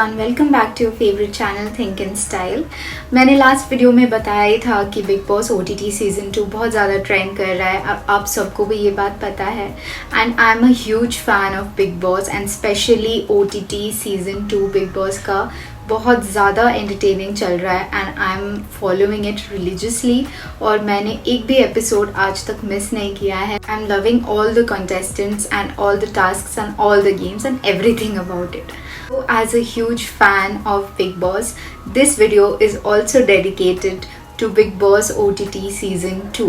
Everyone, welcome back to your favourite channel think in style. मैंने लास्ट वीडियो में बताया ही था कि बिग बॉस OTT सीज़न 2 बहुत ज़्यादा ट्रेंड कर रहा है। आप सबको भी ये बात पता है and I am a huge fan of big boss and specially OTT season 2 big boss का बहुत ज़्यादा एंटरटेनिंग चल रहा है and I am following it religiously. और मैंने एक भी एपिसोड आज तक मिस नहीं किया है। I am loving all the contestants and all the tasks and all the games and everything about it. So, as a huge fan of Big Boss, this video is also dedicated to Big Boss OTT Season 2.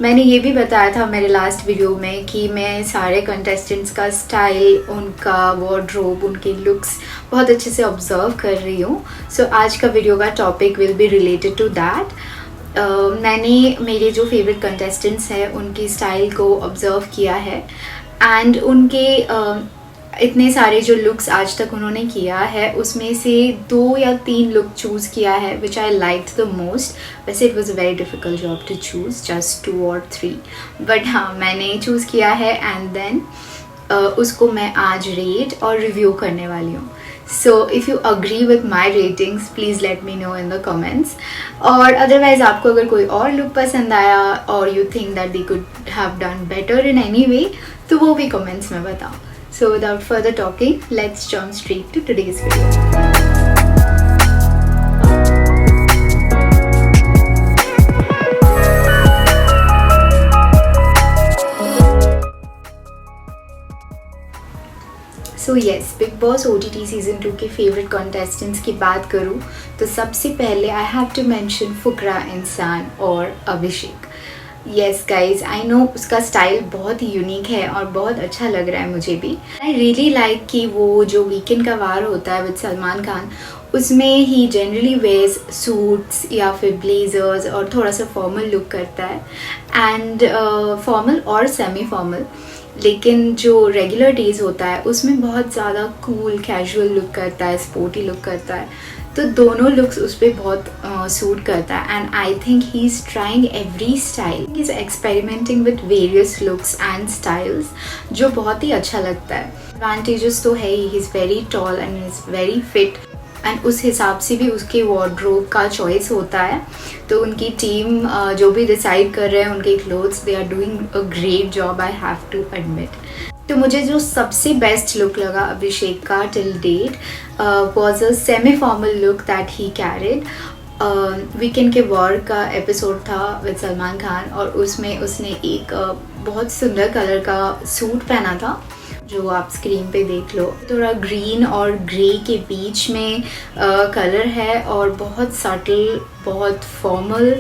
मैंने ये भी बताया था मेरे last वीडियो में कि मैं सारे कंटेस्टेंट्स का स्टाइल, उनका वार्डरोब, उनके लुक्स बहुत अच्छे से ऑब्जर्व कर रही हूँ. सो आज का वीडियो का topic will be related to that. मैंने मेरे जो फेवरेट कंटेस्टेंट्स हैं उनकी स्टाइल को ऑब्जर्व किया है एंड उनके इतने सारे जो लुक्स आज तक उन्होंने किया है उसमें से 2 या 3 लुक चूज़ किया है which I liked the most. वैसे it was a very difficult job to choose just 2 और 3, बट हाँ मैंने चूज़ किया है एंड देन उसको मैं आज रेट और रिव्यू करने वाली हूँ. So if you agree with my ratings please let me know in the comments. और अदरवाइज़ आपको अगर कोई और लुक पसंद आया और you think that they could have done better in any way तो वो भी कमेंट्स में बताओ. So without further talking, let's jump straight to today's video. So yes, Big Boss OTT Season 2 के फेवरेट कंटेस्टेंट्स की बात करूँ तो सबसे पहले I have to mention फुकरा इंसान और अभिषेक. येस गाइज, आई नो उसका स्टाइल बहुत ही यूनिक है और बहुत अच्छा लग रहा है मुझे भी. आई रियली लाइक कि वो जो वीकेंड का वार होता है विद सलमान खान उसमें ही जनरली वेयर्स सूट्स या फिर ब्लेजर्स और थोड़ा सा फॉर्मल लुक करता है एंड फॉर्मल और सेमी फॉर्मल. लेकिन जो रेगुलर डेज होता है उसमें बहुत ज़्यादा कूल कैजुअल लुक करता है, स्पोर्टी लुक करता है. तो दोनों लुक्स उस पर बहुत सूट करता है and I think he is trying every style. He is experimenting with various looks and styles जो बहुत ही अच्छा लगता है. एडवांटेजेस तो है he is very tall and is very fit and उस हिसाब से भी उसके वार्डरोब का चॉइस होता है. तो उनकी टीम जो भी डिसाइड कर रहे हैं उनके clothes, they are doing a great job, I have to admit. तो मुझे जो सबसे बेस्ट लुक लगा अभिषेक का till date was a semi formal look that he carried. Weekend के वॉर का एपिसोड था विद सलमान खान और उसमें उसने एक बहुत सुंदर कलर का सूट पहना था जो आप स्क्रीन पे देख लो. थोड़ा ग्रीन और ग्रे के बीच में कलर है और बहुत सटल, बहुत फॉर्मल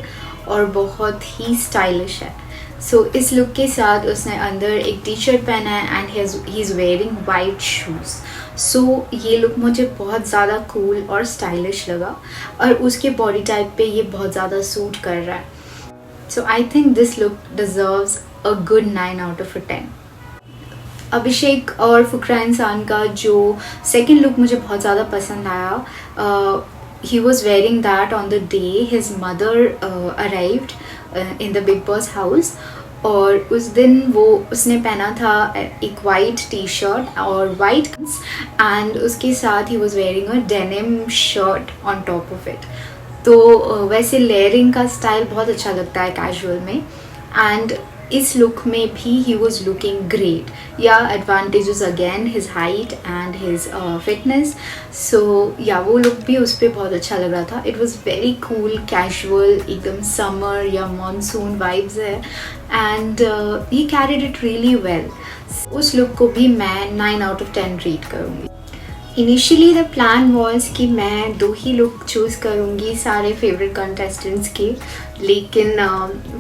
और बहुत ही स्टाइलिश है. सो इस लुक के साथ उसने अंदर एक टी शर्ट पहना है and he is wearing white shoes. So ये लुक मुझे बहुत ज़्यादा कूल और स्टाइलिश लगा और उसके बॉडी टाइप पे ये बहुत ज़्यादा सूट कर रहा है. So I think this look deserves a good 9 out of 10. Abhishek और फुकरा इंसान का जो सेकेंड लुक मुझे बहुत ज़्यादा पसंद आया. He was wearing that on the day his mother arrived in the Big Boss house. और उस दिन उसने पहना था एक वाइट टी शर्ट और वाइट एंड उसके साथ ही was wearing a denim shirt on top of it. तो वैसे लेयरिंग का स्टाइल बहुत अच्छा लगता है कैजुअल में एंड इस लुक में भी he was looking great. Yeah advantages again his height and his fitness. So yeah वो लुक भी उस पर बहुत अच्छा लग रहा था. It was very cool casual, एकदम समर या मानसून वाइब्स है and he carried it really well. उस लुक को भी मैं 9 out of 10 रेट करूँगी. इनिशियली द प्लान वॉज कि मैं 2 ही लुक चूज़ करूँगी सारे फेवरेट कंटेस्टेंट्स के, लेकिन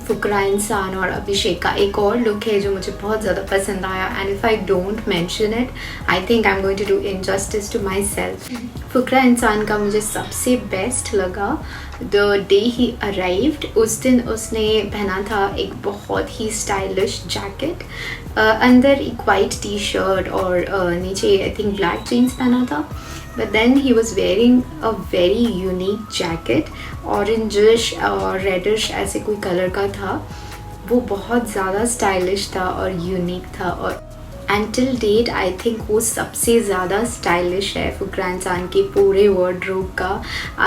फुकरा इंसान और अभिषेक का एक और लुक है जो मुझे बहुत ज़्यादा पसंद आया and if I don't mention it I think I am going to do injustice to myself. Fukra Insaan का मुझे सबसे बेस्ट लगा द डे ही अराइव्ड. उस दिन उसने पहना था एक बहुत ही स्टाइलिश जैकेट, अंदर एक वाइट टी शर्ट और नीचे आई थिंक ब्लैक जीन्स पहना था. But then he was wearing a very unique jacket, orangish और reddish ऐसे कोई कलर का था. वो बहुत ज़्यादा स्टाइलिश था और यूनिक था और and till date I think वो सबसे ज़्यादा स्टाइलिश है फुकरा इंसान के पूरे वार्डरोब का।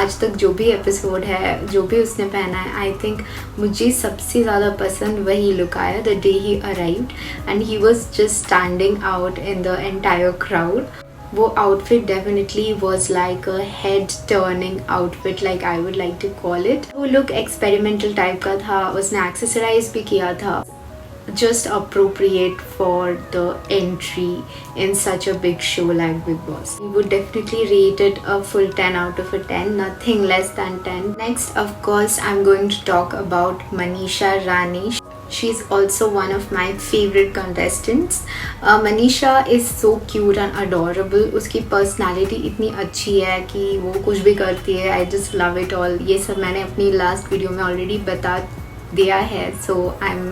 आज तक जो भी एपिसोड है, जो भी उसने पहना है, आई थिंक मुझे सबसे ज़्यादा पसंद वही लुक आया the day he arrived and he was just standing out in the entire crowd. वो outfit definitely was like a head turning outfit, like I would like to call it. वो look experimental type का था, उसने accessorise भी किया था, just appropriate for the entry in such a big show like Big Boss. We would definitely rate it a full 10 out of a 10, nothing less than 10. Next, of course, I'm going to talk about Manisha Rani. She's also one of my favorite contestants. Manisha is so cute and adorable. उसकी personality इतनी अच्छी है कि वो कुछ भी करती है. I just love it all. ये सब मैंने अपनी last video में already बता दिया है, so I'm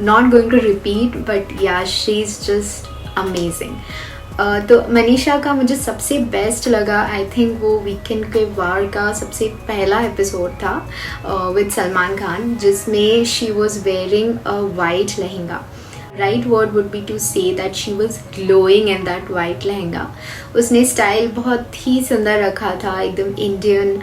not going to repeat, but yeah, she's just amazing. तो मनीषा का मुझे सबसे बेस्ट लगा आई थिंक वो वीकेंड के वार का सबसे पहला एपिसोड था विद सलमान खान, जिसमें she was wearing a white lehenga. Right word would be to say that she was glowing in that white lehenga. उसने स्टाइल बहुत ही सुंदर रखा था, एकदम इंडियन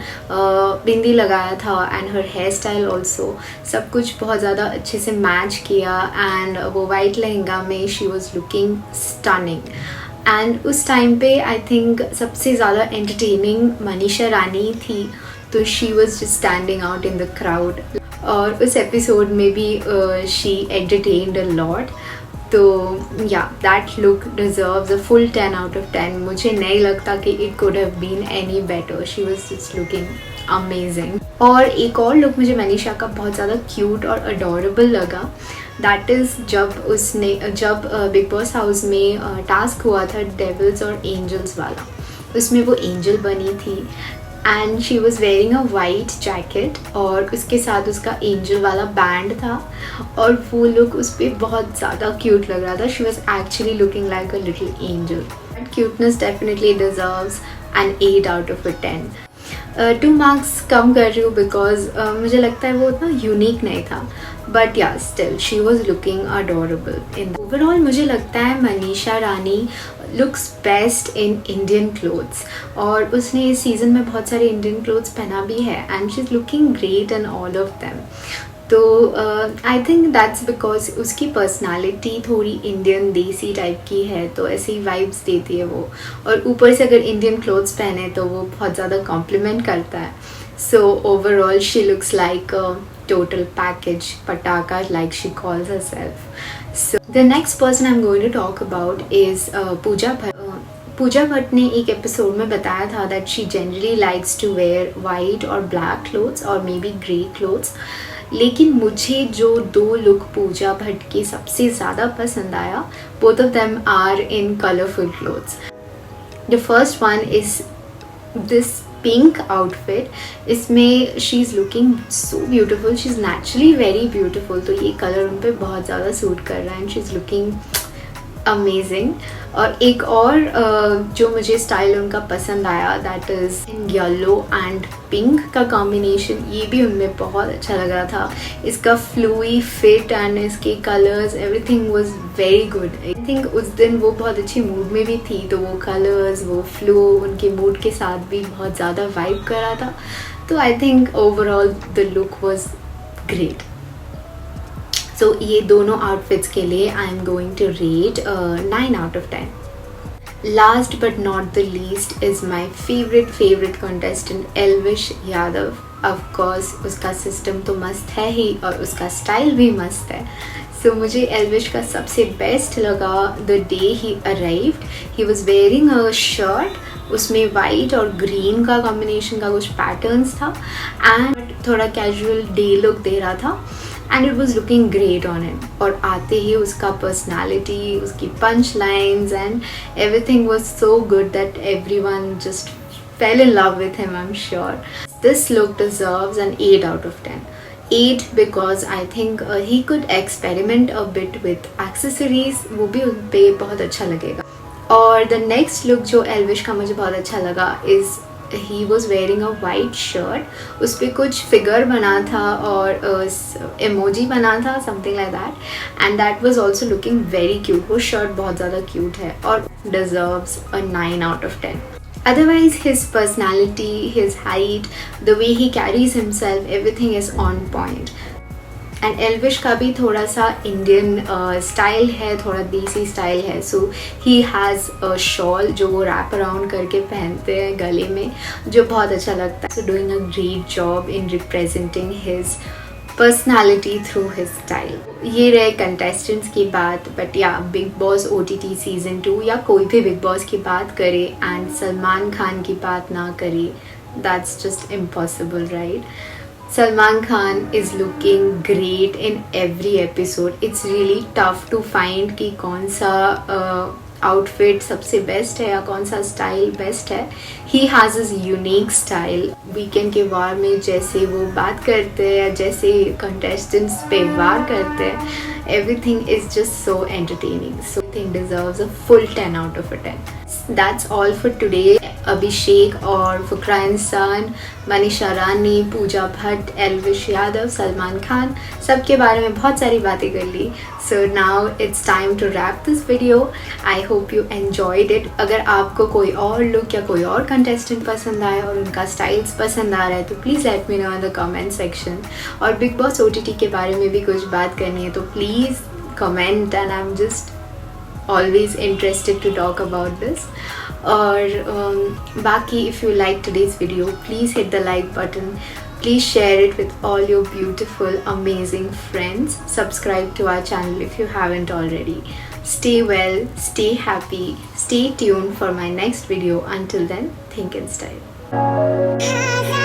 बिंदी लगाया था and her hair style also, सब कुछ बहुत ज़्यादा अच्छे से मैच किया एंड वो वाइट लहंगा में she was looking stunning. And उस टाइम पे आई थिंक सबसे ज़्यादा एंटरटेनिंग मनीषा रानी थी, तो she was just standing out in the crowd. और उस एपिसोड में भी शी एंटरटेन्ड अ लॉट. तो yeah that look deserves a full 10 out of 10. मुझे नहीं लगता कि it could have been any better. She was just looking amazing. और एक और लुक मुझे मनीषा का बहुत ज़्यादा क्यूट और अडोरेबल लगा. दैट इज़ जब बिग बॉस हाउस में टास्क हुआ था डेविल्स और एंजल्स वाला, उसमें वो एंजल बनी थी and she was wearing a white jacket और उसके साथ उसका एंजल वाला बैंड था और वो लुक उस पर बहुत ज़्यादा क्यूट लग रहा था. She was actually looking like a little angel. But cuteness definitely deserves an 8 out of 10. 2 marks कम कर रही हूँ बिकॉज मुझे लगता है वो उतना यूनिक नहीं था, but yeah still she was looking adorable in. Overall मुझे लगता है Manisha Rani looks best in Indian clothes और उसने इस सीज़न में बहुत सारे इंडियन क्लोथ्स पहना भी है and she is looking great in all of them. तो आई थिंक दैट्स बिकॉज उसकी पर्सनालिटी थोड़ी इंडियन देसी टाइप की है, तो ऐसे ही वाइब्स देती है वो. और ऊपर से अगर इंडियन क्लोथ्स पहने तो वो बहुत ज़्यादा कॉम्प्लीमेंट करता है. So overall she looks like a total package pataka, like she calls herself. So the next person I'm going to talk about is Pooja Bhatt. Pooja Bhatt ने एक एपिसोड में बताया था that she generally likes to wear white or black clothes or maybe grey clothes. लेकिन मुझे जो 2 look Pooja Bhatt के सबसे ज़्यादा पसंद आया, both of them are in colorful clothes. The first one is this pink outfit. इसमें she is looking so beautiful. She is naturally very beautiful, तो ये कलर उन पर बहुत ज़्यादा सूट कर रहा है and she is looking amazing. और एक और जो मुझे स्टाइल उनका पसंद आया that is in yellow and pink का कॉम्बिनेशन. ये भी उनमें बहुत अच्छा लग रहा था. इसका फ्लूई फिट एंड इसके colours everything was very good. I think उस दिन वो बहुत अच्छी मूड में भी थी, तो वो कलर्स, वो फ्लो उनके मूड के साथ भी बहुत ज़्यादा वाइब कर रहा था. तो I think overall the look was great. So ये दोनों आउटफिट्स के लिए I am going to rate 9 out of 10. Last but not the least is my favorite contestant Elvish Yadav. Of course उसका सिस्टम तो मस्त है ही और उसका स्टाइल भी मस्त है. So मुझे एल्विश का सबसे बेस्ट लगा the day he arrived. He was wearing a shirt, उसमें वाइट और ग्रीन का कॉम्बिनेशन का कुछ पैटर्न्स था एंड थोड़ा कैजुअल डे लुक दे रहा था and it was looking great on him. और आते ही उसका पर्सनैलिटी, उसकी punch lines and everything was so good that everyone just fell in love with him, I'm sure. This look deserves an 8 out of 10. 8 because I think he could experiment a bit with accessories. वो भी उन पे बहुत अच्छा लगेगा. और the next look जो एल्विश का मुझे बहुत अच्छा लगा is he was wearing a white shirt, उस पर कुछ फिगर बना था और इमोजी बना था, something like that, and that was also looking very cute. वो शर्ट बहुत ज़्यादा क्यूट है और deserves a 9 out of 10. Otherwise, his personality, his height, the way he carries himself, everything is on point. And Elvish का भी थोड़ा सा Indian style है, थोड़ा देसी स्टाइल है. सो ही हैज़ अ शॉल जो वो रैप अराउंड करके पहनते हैं गले में, जो बहुत अच्छा लगता है. So doing a great job in representing his personality through his style. ये रहे कंटेस्टेंट्स की बात. बट या बिग बॉस OTT सीज़न 2 या कोई भी बिग बॉस की बात करे एंड सलमान खान की बात ना करे, that's just impossible, right? Salman Khan is looking great in every episode. It's really tough to find कि कौन सा आउटफिट सबसे बेस्ट है या कौन सा स्टाइल बेस्ट है. He has his unique style. Weekend के वार में जैसे वो बात करते हैं, जैसे कंटेस्टेंट्स पे वार करते हैं, everything is just so entertaining. So I think deserves a full 10 out of a 10. That's all for today. अभिषेक और फुकरा इंसान, मनीषा रानी, पूजा भट्ट, एल्विश यादव, सलमान खान, सबके बारे में बहुत सारी बातें कर ली. So now it's time to wrap this video. I hope you enjoyed it. अगर आपको कोई और लुक या कोई और कंटेस्टेंट पसंद आया और उनका स्टाइल्स पसंद आ रहा है तो please let me know in the comment section. और बिग बॉस OTT के बारे में भी कुछ बात करनी है तो please comment, and I am just always interested to talk about this. और बाकी if you like today's video, please hit the like button, please share it with all your beautiful amazing friends, subscribe to our channel if you haven't already. Stay well, stay happy, stay tuned for my next video. Until then, think in style.